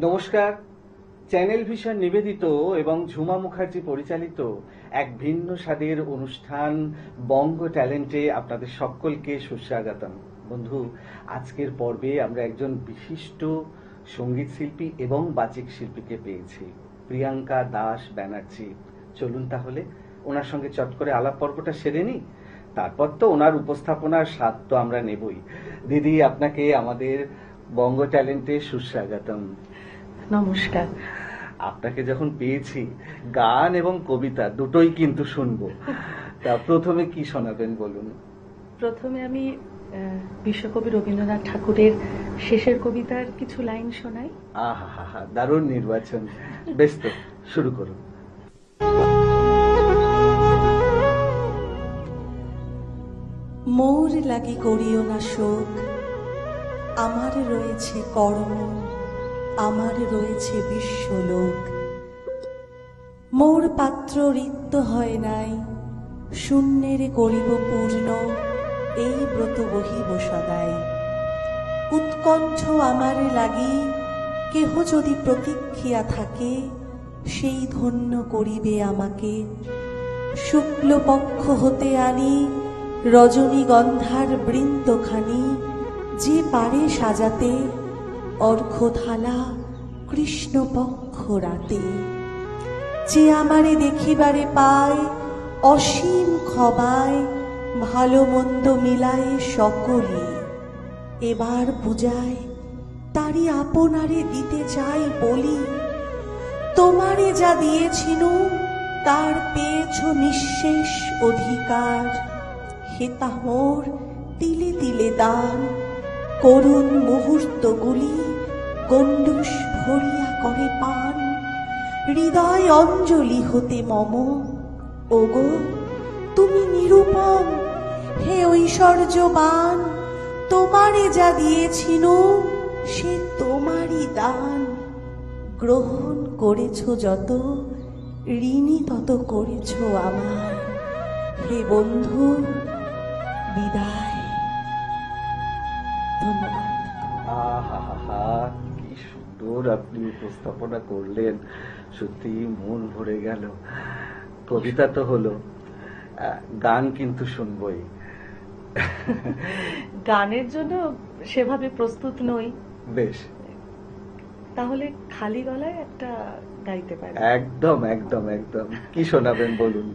নমস্কার। Channel vision নিবেদিত এবং ঝুমা মুখার্জি পরিচালিত এক ভিন্ন স্বাদের অনুষ্ঠান বঙ্গ ট্যালেন্টে আপনাদের সকলকে সুস্বাগতম। বন্ধু, আজকের পর্বে আমরা একজন বিশিষ্ট সঙ্গীত শিল্পী এবং বাচিক শিল্পীকে পেয়েছি, প্রিয়াঙ্কা দাস ব্যানার্জি। চলুন তাহলে ওনার সঙ্গে চট করে আলাপ পর্বটা সেরে নিই, তারপর তো ওনার উপস্থাপনার স্বাদ তো আমরা নেবই। দিদি, আপনাকে আমাদের বঙ্গ ট্যালেন্টে সুস্বাগতম। নমস্কার। আপনাকে যখন পেয়েছি, গান এবং কবিতা দুটোই কিন্তু শুনবো। তা প্রথমে কি শোনাবেন বলুন? প্রথমে আমি বিশ্বকবি রবীন্দ্রনাথ ঠাকুরের শেষের কবিতার কিছু লাইন শোনাই। আহা হা হা, দারুণ নির্বাচন। বেশ, তো শুরু করুন। মোর লাগি করিও না শোক, আমার রয়েছে কর্ম, আমার রয়েছে বিশ্বলোক। মোর পাত্র রিক্ত হয় নাই, শূন্যের করিব পূর্ণ, এই ব্রত বহিব সদাই। উৎকণ্ঠ আমার লাগি, কেহ যদি প্রতীক্ষিয়া থাকে, সেই ধন্য করিবে আমাকে। শুক্লপক্ষ হতে আনি রজনীগন্ধার বৃন্দখানি, যে পারে সাজাতে অর্ঘ্যথালা কৃষ্ণপক্ষ রাতে। যে আমারে দেখিবারে পায় অসীম ক্ষমায়, ভালো মন্দ মিলায় সকলে, এবার পূজায় তারই আপনারে দিতে চাই বলি। তোমারে যা দিয়েছিনু তার পেয়েছ নিঃশেষ অধিকার, হেতা মোর তিলে তিলে দান, করুণ মুহূর্তগুলি গণ্ডূষ ভরিয়া করে পান। হৃদয় অঞ্জলি হতে মম, ওগো তুমি নিরূপম, হে ঐশ্বর্যবান। তোমারে যা দিয়েছিনু সে তোমারই দান, গ্রহণ করেছ যত, ঋণী তত করেছ আমায়। হে বন্ধু, বিদায়। ধন্যবাদ। আহা হা হা, কি সুন্দর আপনি উপস্থাপনা করলেন, সত্যি মন ভরে গেল। কবিতা তো হলো, গান কিন্তু শুনবই। গানের জন্য সেভাবে প্রস্তুত নই, বেশ, তাহলে খালি গলায় একটা গাইতে পারি। একদম একদম একদম। কি শোনাবেন বলুন?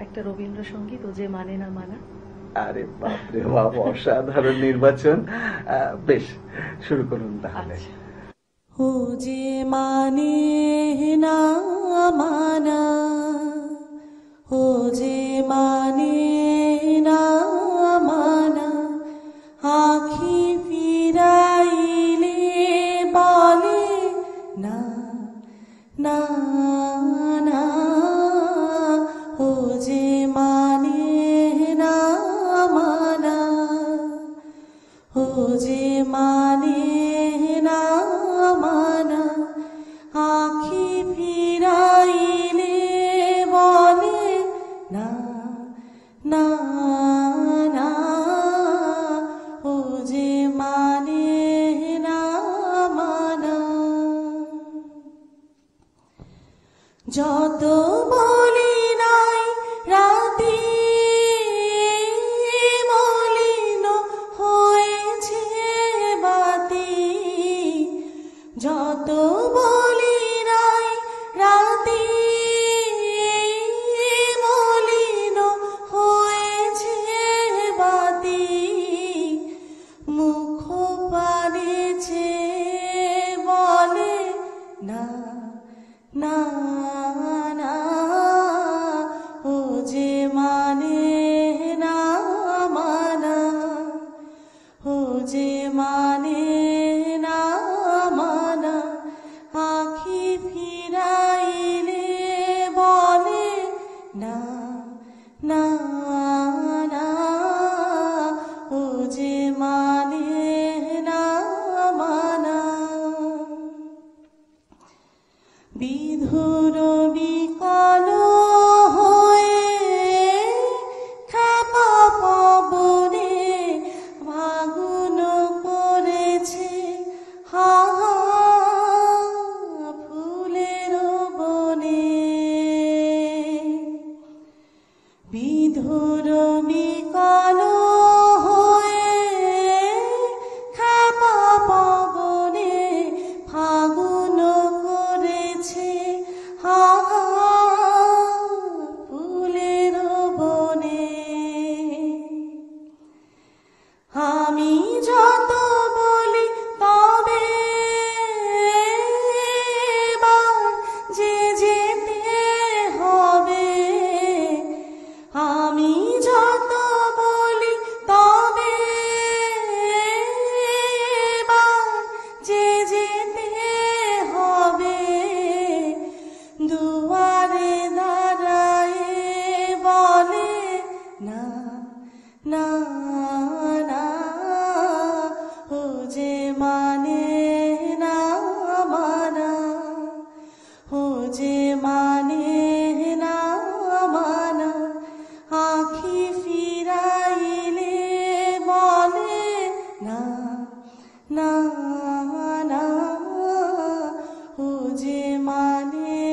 একটা রবীন্দ্রসঙ্গীত, ও যে মানে না মানা। আরে বাপরে বাপ, অসাধারণ নির্বাচন। বেশ, শুরু করুন তাহলে। আচ্ছা। ও যে মানে না মানা, ও যে মানে না মানা, আখি ফিরাইলে বলে না না না। ও যে মানে না মানা, ও যে মানে না মানা, আখি ফিরাইলে বলে না না না। ও যে মানে না মানা। যত বলি নাই রাতে মলিন হয়েছে বাতে, নরমি কালো হয়ে খ্যাপা পবনে ফাগুন করেছে হাহার ফুলের বনে। আমি যত বলি তবে এবার যে যেতে হবে, আমি যত বলি তবে এবার যে যেতে হবে, দুয়ারে দাঁড়ায় বলে না না না, ও যে মানে না মানা, ও যে মানে না মানা, আখি ফিরাইলে বলে না না না, ও যে মানে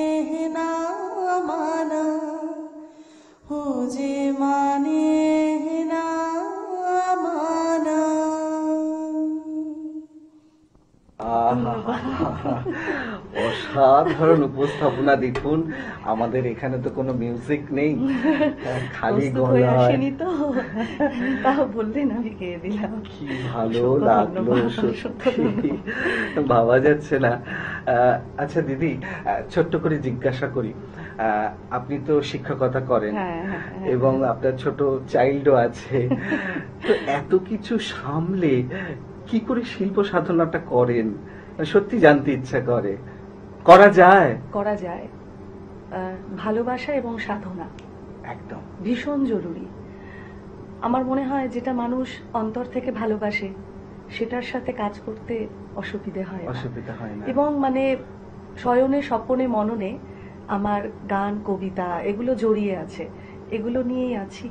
না মানা, ও যে মানে না মানা। অসাধারণ উপস্থাপনা। দেখুন, আমাদের এখানে তো কোনো মিউজিক নেই, খালি প্রস্তুত হয়ে গলায়। আসেনি তো, তাও বললেন আমি গেয়ে দিলাম। কি ভালো অসংখ্য লাগলো, ধন্যবাদ, সত্যি ভাবা যাচ্ছে না। আচ্ছা দিদি, ছোট্ট করে জিজ্ঞাসা করি, আপনি তো শিক্ষকতা করেন হ্যাঁ, হ্যাঁ, হ্যাঁ। এবং আপনার ছোট চাইল্ডও আছে, তো এত কিছু সামলে কি করে শিল্প সাধনাটা করেন? সত্যি জানতে ইচ্ছা করে। করা যায়? করা যায়। ভালোবাসা এবং সাধনা একদম ভীষণ জরুরি। আমার মনে হয় যেটা মানুষ অন্তর থেকে ভালোবাসে সেটার সাথে কাজ করতে অসুবিধে হয় না। অসুবিধা হয় না। এবং মানে শয়নে স্বপনে মননে আমার গান কবিতা এগুলো জড়িয়ে আছে, এগুলো নিয়েই আছি,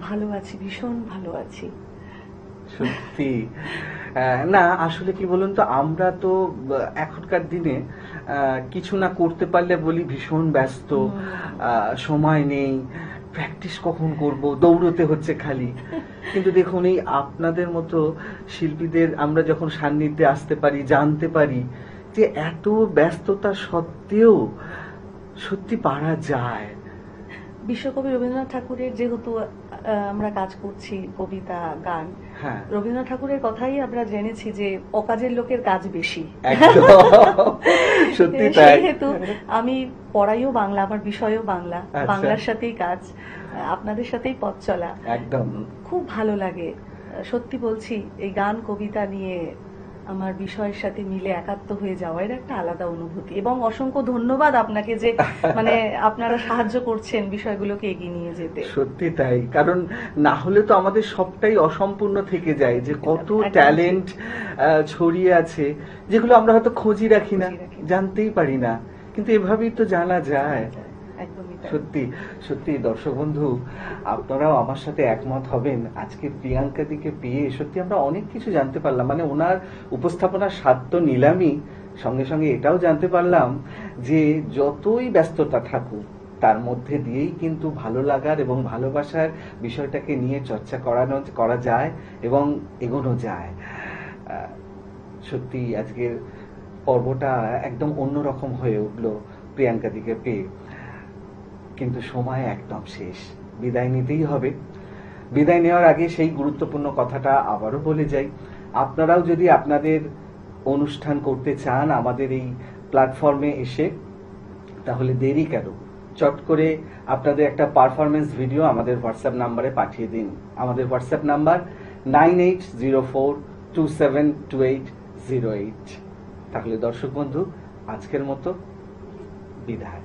ভালো আছি, ভীষণ ভালো আছি। সত্যি না, আসলে কি বলুন তো, আমরা তো এখনকার দিনে কিছু না করতে পারলে বলি ভীষণ ব্যস্ত, সময় নেই, প্র্যাকটিস কখন করব, দৌড়তে হচ্ছে খালি। কিন্তু দেখুন, এই আপনাদের মতো শিল্পীদের আমরা যখন সান্নিধ্যে আসতে পারি, জানতে পারি যে এত ব্যস্ততা সত্ত্বেও সত্যি পারা যায়। বিশ্বকবি রবীন্দ্রনাথ ঠাকুরের যেহেতু আমরা কাজ করছি, কবিতা গান, হ্যাঁ, রবীন্দ্রনাথ ঠাকুরের কথাই আমরা জেনেছি যে অকাজের লোকের কাজ বেশি। একদম সত্যি তাই। সেহেতু আমি পড়াইও বাংলা, আমার বিষয়ও বাংলা, আচ্ছা। বাংলার সাথেই কাজ, আপনাদের সাথেই পথ চলা। একদম খুব ভালো লাগে, সত্যি বলছি। এই গান কবিতা নিয়ে আমার বিষয়ের সাথে মিলে একাত্ম হয়ে যাওয়া এর একটা আলাদা অনুভূতি। এবং অসংখ্য ধন্যবাদ আপনাকে যে মানে আপনারা সাহায্য করছেন বিষয়গুলোকে এগিয়ে নিয়ে যেতে। সত্যি তাই, কারণ না হলে তো আমাদের সবটাই অসম্পূর্ণ থেকে যায়, যে কত একদম। ট্যালেন্ট ছড়িয়ে আছে যেগুলো আমরা হয়তো খোঁজই রাখি না, খোঁজই রাখি না। জানতেই পারি না, কিন্তু এভাবেই তো জানা যায়। একদমই তাই। সত্যি সত্যি দর্শক বন্ধু, আপনারাও আমার সাথে একমত হবেন। আজকে প্রিয়াঙ্কা দিকে পেয়ে সত্যি আমরা অনেক কিছু জানতে পারলাম। মানে ওনার উপস্থাপনার স্বাদ তো নিলামই, সঙ্গে সঙ্গে এটাও জানতে পারলাম যে যতই ব্যস্ততা থাকুক তার মধ্যে দিয়েই কিন্তু ভালো লাগার এবং ভালোবাসার বিষয়টাকে নিয়ে চর্চা করা যায় এবং এগোনো যায়। সত্যি আজকের পর্বটা একদম অন্যরকম হয়ে উঠলো প্রিয়াঙ্কা দিকে পেয়ে। কিন্তু সময় একদম শেষ, বিদায় নিতেই হবে। বিদায় নেওয়ার আগে সেই গুরুত্বপূর্ণ কথাটা আবারও বলে যাই, আপনারাও যদি আপনাদের অনুষ্ঠান করতে চান আমাদের এই প্ল্যাটফর্মে এসে, তাহলে দেরি কেন, চট করে আপনাদের একটা পারফরমেন্স ভিডিও আমাদের হোয়াটসঅ্যাপ নাম্বারে পাঠিয়ে দিন। আমাদের হোয়াটসঅ্যাপ নাম্বার 9804272808। তাহলে দর্শক বন্ধু, আজকের মতো বিদায়।